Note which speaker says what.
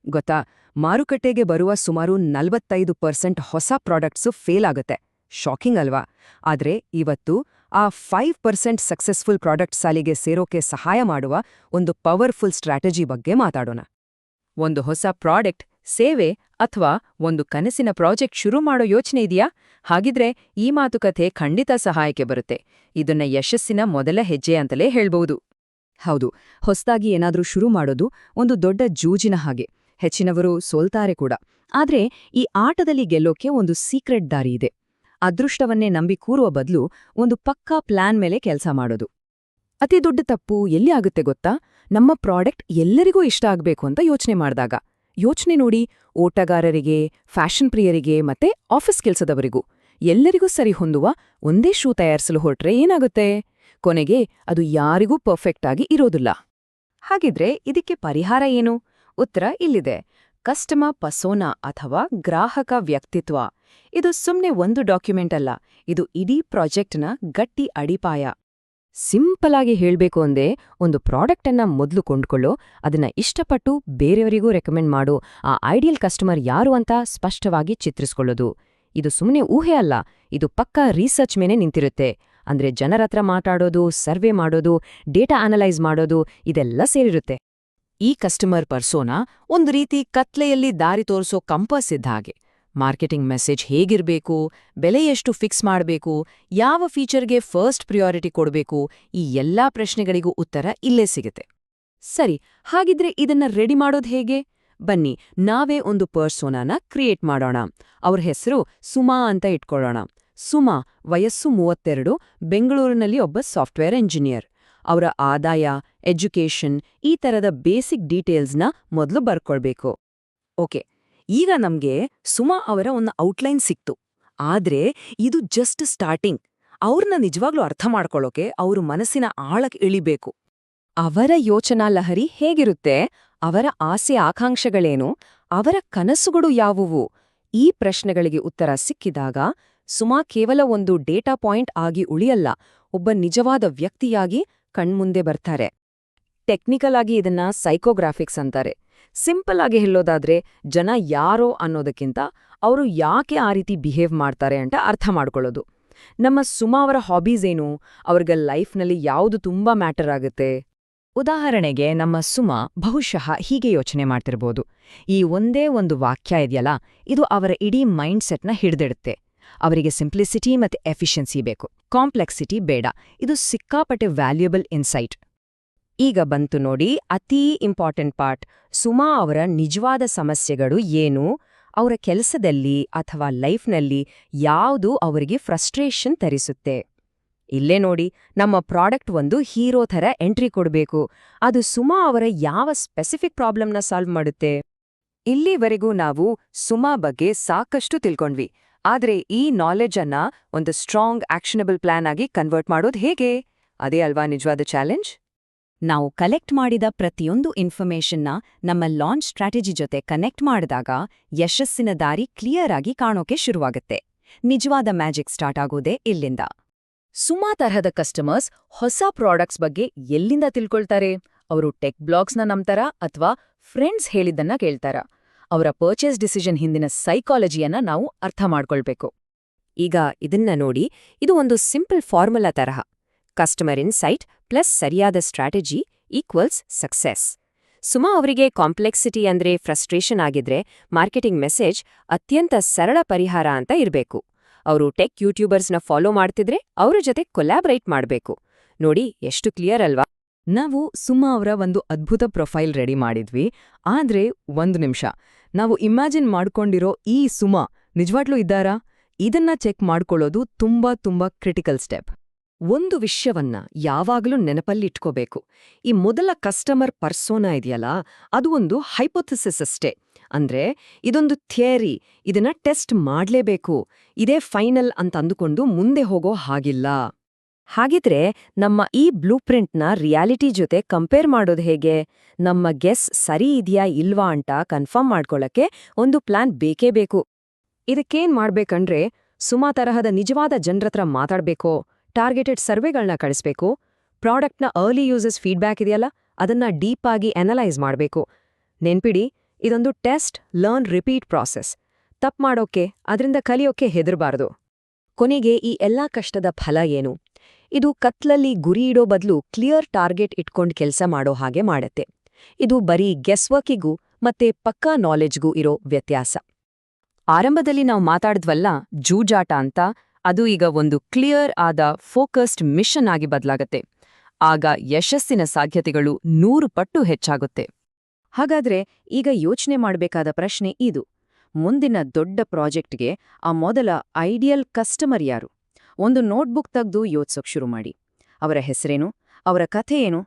Speaker 1: ಗೊತ್ತಾ, ಮಾರುಕಟ್ಟೆಗೆ ಬರುವ ಸುಮಾರು 45% ಹೊಸ ಪ್ರಾಡಕ್ಟ್ಸು ಫೇಲ್ ಆಗುತ್ತೆ. ಶಾಕಿಂಗ್ ಅಲ್ವಾ? ಆದ್ರೆ ಇವತ್ತು ಆ 5% ಸಕ್ಸಸ್ಫುಲ್ ಪ್ರಾಡಕ್ಟ್ ಸಾಲಿಗೆ ಸೇರೋಕೆ ಸಹಾಯ ಮಾಡುವ ಒಂದು ಪವರ್ಫುಲ್ ಸ್ಟ್ರಾಟಜಿ ಬಗ್ಗೆ ಮಾತಾಡೋಣ. ಒಂದು ಹೊಸ ಪ್ರಾಡಕ್ಟ್, ಸೇವೆ ಅಥವಾ ಒಂದು ಕನಸಿನ ಪ್ರಾಜೆಕ್ಟ್ ಶುರು ಮಾಡೋ ಯೋಚನೆ ಇದೆಯಾ? ಹಾಗಿದ್ರೆ ಈ ಮಾತುಕತೆ ಖಂಡಿತ ಸಹಾಯಕ್ಕೆ ಬರುತ್ತೆ. ಇದನ್ನ ಯಶಸ್ಸಿನ ಮೊದಲ ಹೆಜ್ಜೆ ಅಂತಲೇ ಹೇಳ್ಬಹುದು. ಹೌದು, ಹೊಸ್ದಾಗಿ ಏನಾದ್ರೂ ಶುರು ಮಾಡೋದು ಒಂದು ದೊಡ್ಡ ಜೂಜಿನ ಹಾಗೆ. ಹೆಚ್ಚಿನವರು ಸೋಲ್ತಾರೆ ಕೂಡ. ಆದ್ರೆ ಈ ಆಟದಲ್ಲಿ ಗೆಲ್ಲೋಕೆ ಒಂದು ಸೀಕ್ರೆಟ್ ದಾರಿ ಇದೆ. ಅದೃಷ್ಟವನ್ನೇ ನಂಬಿ ಕೂರುವ ಬದಲು ಒಂದು ಪಕ್ಕಾ ಪ್ಲಾನ್ ಮೇಲೆ ಕೆಲಸ ಮಾಡೋದು. ಅತಿ ದೊಡ್ಡ ತಪ್ಪು ಎಲ್ಲಿ ಆಗುತ್ತೆ ಗೊತ್ತಾ? ನಮ್ಮ ಪ್ರಾಡಕ್ಟ್ ಎಲ್ಲರಿಗೂ ಇಷ್ಟ ಆಗ್ಬೇಕು ಅಂತ ಯೋಚನೆ ಮಾಡಿದಾಗ. ಯೋಚನೆ ನೋಡಿ, ಓಟಗಾರರಿಗೆ, ಫ್ಯಾಷನ್ ಪ್ರಿಯರಿಗೆ ಮತ್ತೆ ಆಫೀಸ್ ಕೆಲ್ಸದವರಿಗೂ ಎಲ್ಲರಿಗೂ ಸರಿ ಹೊಂದುವ ಒಂದೇ ಶೂ ತಯಾರಿಸಲು ಹೊರಟ್ರೆ ಏನಾಗುತ್ತೆ? ಕೊನೆಗೆ ಅದು ಯಾರಿಗೂ ಪರ್ಫೆಕ್ಟ್ ಆಗಿ ಇರೋದಿಲ್ಲ. ಹಾಗಿದ್ರೆ ಇದಕ್ಕೆ ಪರಿಹಾರ ಏನು? ಉತ್ತರ ಇಲ್ಲಿದೆ. ಕಸ್ಟಮರ್ ಪರ್ಸೋನಾ ಅಥವಾ ಗ್ರಾಹಕ ವ್ಯಕ್ತಿತ್ವ. ಇದು ಸುಮ್ನೆ ಒಂದು ಡಾಕ್ಯುಮೆಂಟ್ ಅಲ್ಲ, ಇದು ಇಡೀ ಪ್ರಾಜೆಕ್ಟ್ನ ಗಟ್ಟಿ ಅಡಿಪಾಯ. ಸಿಂಪಲ್ ಆಗಿ ಹೇಳ್ಬೇಕು ಅಂದೇ, ಒಂದು ಪ್ರಾಡಕ್ಟನ್ನ ಮೊದಲು ಕೊಂಡ್ಕೊಳ್ಳೋ, ಅದನ್ನ ಇಷ್ಟಪಟ್ಟು ಬೇರೆಯವರಿಗೂ ರೆಕಮೆಂಡ್ ಮಾಡೋ ಆ ಐಡಿಯಲ್ ಕಸ್ಟಮರ್ ಯಾರು ಅಂತ ಸ್ಪಷ್ಟವಾಗಿ ಚಿತ್ರಿಸ್ಕೊಳ್ಳೋದು. ಇದು ಸುಮ್ಮನೆ ಊಹೆ ಅಲ್ಲ, ಇದು ಪಕ್ಕಾ ರಿಸರ್ಚ್ ಮೇಲೆ ನಿಂತಿರುತ್ತೆ. ಅಂದ್ರೆ ಜನರತ್ರ ಮಾತಾಡೋದು, ಸರ್ವೆ ಮಾಡೋದು, ಡೇಟಾ ಅನಲೈಸ್ ಮಾಡೋದು, ಇದೆಲ್ಲ ಸೇರಿರುತ್ತೆ. ಈ ಕಸ್ಟಮರ್ ಪರ್ಸೋನಾ ಒಂದು ರೀತಿ ಕತ್ಲೆಯಲ್ಲಿ ದಾರಿ ತೋರಿಸೋ ಕಂಪಾಸ್ ಇದ್ದ ಹಾಗೆ. ಮಾರ್ಕೆಟಿಂಗ್ ಮೆಸೇಜ್ ಹೇಗಿರ್ಬೇಕು, ಬೆಲೆ ಎಷ್ಟು ಫಿಕ್ಸ್ ಮಾಡಬೇಕು, ಯಾವ ಫೀಚರ್ಗೆ ಫಸ್ಟ್ ಪ್ರಿಯಾರಿಟಿ ಕೊಡಬೇಕು, ಈ ಎಲ್ಲಾ ಪ್ರಶ್ನೆಗಳಿಗೂ ಉತ್ತರ ಇಲ್ಲೇ ಸಿಗುತ್ತೆ. ಸರಿ, ಹಾಗಿದ್ರೆ ಇದನ್ನ ರೆಡಿ ಮಾಡೋದು ಹೇಗೆ? ಬನ್ನಿ, ನಾವೇ ಒಂದು ಪರ್ಸೋನಾನ ಕ್ರಿಯೇಟ್ ಮಾಡೋಣ. ಅವ್ರ ಹೆಸರು ಸುಮಾ ಅಂತ ಇಟ್ಕೊಳ್ಳೋಣ. ಸುಮಾ, ವಯಸ್ಸು 32, ಬೆಂಗಳೂರಿನಲ್ಲಿ ಒಬ್ಬ ಸಾಫ್ಟ್ವೇರ್ ಎಂಜಿನಿಯರ್. ಅವರ ಆದಾಯ, ಎಜುಕೇಷನ್, ಈ ಥರದ ಬೇಸಿಕ್ ಡೀಟೇಲ್ಸ್ನ ಮೊದಲು ಬರ್ಕೊಳ್ಬೇಕು. ಓಕೆ, ಈಗ ನಮ್ಗೆ ಸುಮಾ ಅವರ ಒಂದು ಔಟ್ಲೈನ್ ಸಿಕ್ತು. ಆದ್ರೆ ಇದು ಜಸ್ಟ್ ಸ್ಟಾರ್ಟಿಂಗ್. ಅವ್ರನ್ನ ನಿಜವಾಗ್ಲೂ ಅರ್ಥ ಮಾಡ್ಕೊಳ್ಳೋಕೆ ಅವ್ರ ಮನಸ್ಸಿನ ಆಳಕ್ಕೆ ಇಳಿಬೇಕು. ಅವರ ಯೋಚನಾ ಲಹರಿ ಹೇಗಿರುತ್ತೆ? ಅವರ ಆಸೆ ಆಕಾಂಕ್ಷೆಗಳೇನು? ಅವರ ಕನಸುಗಳು ಯಾವುವು? ಈ ಪ್ರಶ್ನೆಗಳಿಗೆ ಉತ್ತರ ಸಿಕ್ಕಿದಾಗ ಸುಮಾ ಕೇವಲ ಒಂದು ಡೇಟಾ ಪಾಯಿಂಟ್ ಆಗಿ ಉಳಿಯಲ್ಲ, ಒಬ್ಬ ನಿಜವಾದ ವ್ಯಕ್ತಿಯಾಗಿ ಕಣ್ಮುಂದೆ ಬರ್ತಾರೆ. ಟೆಕ್ನಿಕಲ್ ಆಗಿ ಇದನ್ನ ಸೈಕೋಗ್ರಾಫಿಕ್ಸ್ ಅಂತಾರೆ. ಸಿಂಪಲ್ ಆಗಿ ಹೇಳೋದಾದ್ರೆ, ಜನ ಯಾರೋ ಅನ್ನೋದಕ್ಕಿಂತ ಅವರು ಯಾಕೆ ಆ ರೀತಿ ಬಿಹೇವ್ ಮಾಡ್ತಾರೆ ಅಂತ ಅರ್ಥ ಮಾಡ್ಕೊಳ್ಳೋದು. ನಮ್ಮ ಸುಮಾ ಅವರ ಹಾಬೀಸ್ ಏನು? ಅವ್ರಿಗೆ ಲೈಫ್ನಲ್ಲಿ ಯಾವುದು ತುಂಬಾ ಮ್ಯಾಟರ್ ಆಗುತ್ತೆ? ಉದಾಹರಣೆಗೆ, ನಮ್ಮ ಸುಮಾ ಬಹುಶಃ ಹೀಗೆ ಯೋಚನೆ ಮಾಡ್ತಿರ್ಬೋದು. ಈ ಒಂದೇ ಒಂದು ವಾಕ್ಯ ಇದೆಯಲ್ಲ, ಇದು ಅವರ ಇಡೀ ಮೈಂಡ್ಸೆಟ್ನ ಹಿಡಿದಿಡುತ್ತೆ. ಅವರಿಗೆ ಸಿಂಪ್ಲಿಸಿಟಿ ಮತ್ತೆ ಎಫಿಷಿಯನ್ಸಿ ಬೇಕು, ಕಾಂಪ್ಲೆಕ್ಸಿಟಿ ಬೇಡ. ಇದು ಸಿಕ್ಕಾಪಟ್ಟೆ ವ್ಯಾಲ್ಯೂಯಬಲ್ ಇನ್ಸೈಟ್. ಈಗ ಬಂತು ನೋಡಿ ಅತೀ ಇಂಪಾರ್ಟೆಂಟ್ ಪಾರ್ಟ್. ಸುಮಾ ಅವರ ನಿಜವಾದ ಸಮಸ್ಯೆಗಳು ಏನು? ಅವರ ಕೆಲಸದಲ್ಲಿ ಅಥವಾ ಲೈಫ್ನಲ್ಲಿ ಯಾವುದು ಅವರಿಗೆ ಫ್ರಸ್ಟ್ರೇಷನ್ ತರಿಸುತ್ತೆ? ಇಲ್ಲೇ ನೋಡಿ, ನಮ್ಮ ಪ್ರಾಡಕ್ಟ್ ಒಂದು ಹೀರೋ ಥರ ಎಂಟ್ರಿ ಕೊಡಬೇಕು. ಅದು ಸುಮಾ ಅವರ ಯಾವ ಸ್ಪೆಸಿಫಿಕ್ ಪ್ರಾಬ್ಲಮ್ನ ಸಾಲ್ವ್ ಮಾಡುತ್ತೆ? ಇಲ್ಲಿವರೆಗೂ ನಾವು ಸುಮಾ ಬಗ್ಗೆ ಸಾಕಷ್ಟು ತಿಳ್ಕೊಂಡ್ವಿ. ಆದ್ರೆ ಈ ನಾಲೆಡ್ಜ್ ಅನ್ನ ಒಂದು ಸ್ಟ್ರಾಂಗ್ ಆಕ್ಷನಬಲ್ ಪ್ಲಾನ್ ಆಗಿ ಕನ್ವರ್ಟ್ ಮಾಡೋದು ಹೇಗೆ? ಅದೇ ಅಲ್ವಾ ನಿಜವಾದ ಚಾಲೆಂಜ್. ನಾವು ಕಲೆಕ್ಟ್ ಮಾಡಿದ ಪ್ರತಿಯೊಂದು ಇನ್ಫಾರ್ಮೇಷನ್ನ ನಮ್ಮ ಲಾಂಚ್ ಸ್ಟ್ರಾಟಜಿ ಜೊತೆ ಕನೆಕ್ಟ್ ಮಾಡಿದಾಗ ಯಶಸ್ಸಿನ ದಾರಿ ಕ್ಲಿಯರ್ ಆಗಿ ಕಾಣೋಕೆ ಶುರುವಾಗುತ್ತೆ. ನಿಜವಾದ ಮ್ಯಾಜಿಕ್ ಸ್ಟಾರ್ಟ್ ಆಗೋದೇ ಇಲ್ಲಿಂದ. ಸುಮಾ ತರಹದ ಕಸ್ಟಮರ್ಸ್ ಹೊಸ ಪ್ರಾಡಕ್ಟ್ಸ್ ಬಗ್ಗೆ ಎಲ್ಲಿಂದ ತಿಳ್ಕೊಳ್ತಾರೆ? ಅವರು ಟೆಕ್ ಬ್ಲಾಗ್ಸ್ನ ನಂಬ್ತಾರಾ ಅಥವಾ ಫ್ರೆಂಡ್ಸ್ ಹೇಳಿದ್ದನ್ನ ಕೇಳ್ತಾರಾ? ಅವರ ಪರ್ಚೇಸ್ ಡಿಸಿಷನ್ ಹಿಂದಿನ ಸೈಕಾಲಜಿಯನ್ನ ನಾವು ಅರ್ಥ ಮಾಡ್ಕೊಳ್ಬೇಕು. ಈಗ ಇದನ್ನ ನೋಡಿ, ಇದು ಒಂದು ಸಿಂಪಲ್ ಫಾರ್ಮುಲಾ ತರಹ. ಕಸ್ಟಮರ್ ಇನ್ಸೈಟ್ ಪ್ಲಸ್ ಸರಿಯಾದ ಸ್ಟ್ರಾಟಜಿ ಈಕ್ವಲ್ಸ್ ಸಕ್ಸೆಸ್. ಸುಮಾ ಅವರಿಗೆ ಕಾಂಪ್ಲೆಕ್ಸಿಟಿ ಅಂದ್ರೆ ಫ್ರಸ್ಟ್ರೇಷನ್ ಆಗಿದ್ರೆ, ಮಾರ್ಕೆಟಿಂಗ್ ಮೆಸೇಜ್ ಅತ್ಯಂತ ಸರಳ ಪರಿಹಾರ ಅಂತ ಇರಬೇಕು. ಅವರು ಟೆಕ್ ಯೂಟ್ಯೂಬರ್ಸ್ನ ಫಾಲೋ ಮಾಡ್ತಿದ್ರೆ ಅವ್ರ ಜೊತೆ ಕೊಲ್ಯಾಬ್ರೇಟ್ ಮಾಡಬೇಕು. ನೋಡಿ ಎಷ್ಟು ಕ್ಲಿಯರ್ ಅಲ್ವಾ? ನಾವು ಸುಮಾ ಅವರ ಒಂದು ಅದ್ಭುತ ಪ್ರೊಫೈಲ್ ರೆಡಿ ಮಾಡಿದ್ವಿ. ಆದ್ರೆ ಒಂದು ನಿಮಿಷ, ನಾವು ಇಮ್ಯಾಜಿನ್ ಮಾಡ್ಕೊಂಡಿರೋ ಈ ಸುಮಾ ನಿಜವಾಗ್ಲೂ ಇದ್ದಾರಾ? ಇದನ್ನ ಚೆಕ್ ಮಾಡ್ಕೊಳ್ಳೋದು ತುಂಬಾ ಕ್ರಿಟಿಕಲ್ ಸ್ಟೆಪ್. ಒಂದು ವಿಷಯವನ್ನ ಯಾವಾಗಲೂ ನೆನಪಲ್ಲಿಟ್ಕೋಬೇಕು. ಈ ಮೊದಲ ಕಸ್ಟಮರ್ ಪರ್ಸೋನಾ ಇದೆಯಲ್ಲ, ಅದು ಒಂದು ಹೈಪೋಥಿಸಿಸ್ ಅಷ್ಟೇ. ಅಂದ್ರೆ ಇದೊಂದು ಥಿಯರಿ, ಇದನ್ನ ಟೆಸ್ಟ್ ಮಾಡ್ಲೇಬೇಕು, ಇದೇ ಫೈನಲ್ ಅಂತ ಅಂದುಕೊಂಡು ಮುಂದೆ ಹೋಗೋ ಹಾಗಿಲ್ಲ. ಹಾಗಿದ್ರೆ ನಮ್ಮ ಈ ಬ್ಲೂ ಪ್ರಿಂಟ್ನ ರಿಯಾಲಿಟಿ ಜೊತೆ ಕಂಪೇರ್ ಮಾಡೋದು ಹೇಗೆ? ನಮ್ಮ ಗೆಸ್ ಸರಿ ಇದೆಯಾ ಇಲ್ವಾ ಅಂತ ಕನ್ಫರ್ಮ್ ಮಾಡ್ಕೊಳ್ಳಕ್ಕೆ ಒಂದು ಪ್ಲಾನ್ ಬೇಕೇ ಬೇಕು. ಇದಕ್ಕೇನ್ ಮಾಡ್ಬೇಕಂದ್ರೆ, ಸುಮಾ ತರಹದ ನಿಜವಾದ ಜನರತ್ರ ಮಾತಾಡ್ಬೇಕೋ, ಟಾರ್ಗೆಟೆಡ್ ಸರ್ವೆಗಳನ್ನ ಕಳಿಸ್ಬೇಕು, ಪ್ರಾಡಕ್ಟ್ನ ಅರ್ಲಿ ಯೂಸರ್ಸ್ ಫೀಡ್ಬ್ಯಾಕ್ ಇದೆಯಲ್ಲ ಅದನ್ನ ಡೀಪ್ ಆಗಿ ಅನಲೈಸ್ ಮಾಡಬೇಕು. ನೆನ್ಪಿಡಿ, ಇದೊಂದು ಟೆಸ್ಟ್ ಲರ್ನ್ ರಿಪೀಟ್ ಪ್ರಾಸೆಸ್. ತಪ್ಪು ಮಾಡೋಕೆ, ಅದರಿಂದ ಕಲಿಯೋಕೆ ಹೆದರಬಾರ್ದು. ಕೊನೆಗೆ ಈ ಎಲ್ಲಾ ಕಷ್ಟದ ಫಲ ಏನು? ಇದು ಕತ್ಲಲ್ಲಿ ಗುರಿ ಇಡೋ ಬದಲು ಕ್ಲಿಯರ್ ಟಾರ್ಗೆಟ್ ಇಟ್ಕೊಂಡು ಕೆಲಸ ಮಾಡೋ ಹಾಗೆ ಮಾಡತ್ತೆ. ಇದು ಬರೀ ಗೆಸ್ವರ್ಕಿಗೂ ಮತ್ತೆ ಪಕ್ಕಾ ನಾಲೆಜ್ಗೂ ಇರೋ ವ್ಯತ್ಯಾಸ. ಆರಂಭದಲ್ಲಿ ನಾವು ಮಾತಾಡಿದ್ವಲ್ಲ ಜೂಜಾಟ ಅಂತ, ಅದು ಈಗ ಒಂದು ಕ್ಲಿಯರ್ ಆದ ಫೋಕಸ್ಡ್ ಮಿಷನ್ ಆಗಿ ಬದಲಾಗತ್ತೆ. ಆಗ ಯಶಸ್ಸಿನ ಸಾಧ್ಯತೆಗಳು 100 ಪಟ್ಟು ಹೆಚ್ಚಾಗುತ್ತೆ. ಹಾಗಾದ್ರೆ ಈಗ ಯೋಚನೆ ಮಾಡಬೇಕಾದ ಪ್ರಶ್ನೆ ಇದು: ಮುಂದಿನ ದೊಡ್ಡ ಪ್ರಾಜೆಕ್ಟ್ಗೆ ಆ ಮೊದಲ ಐಡಿಯಲ್ ಕಸ್ಟಮರ್ ಯಾರು? ಒಂದು ನೋಟ್ಬುಕ್ ತೆಗೆದು ಯೋಚಿಸೋಕ್ ಶುರು ಮಾಡಿ. ಅವರ ಹೆಸರೇನು, ಅವರ ಕಥೆ ಏನು,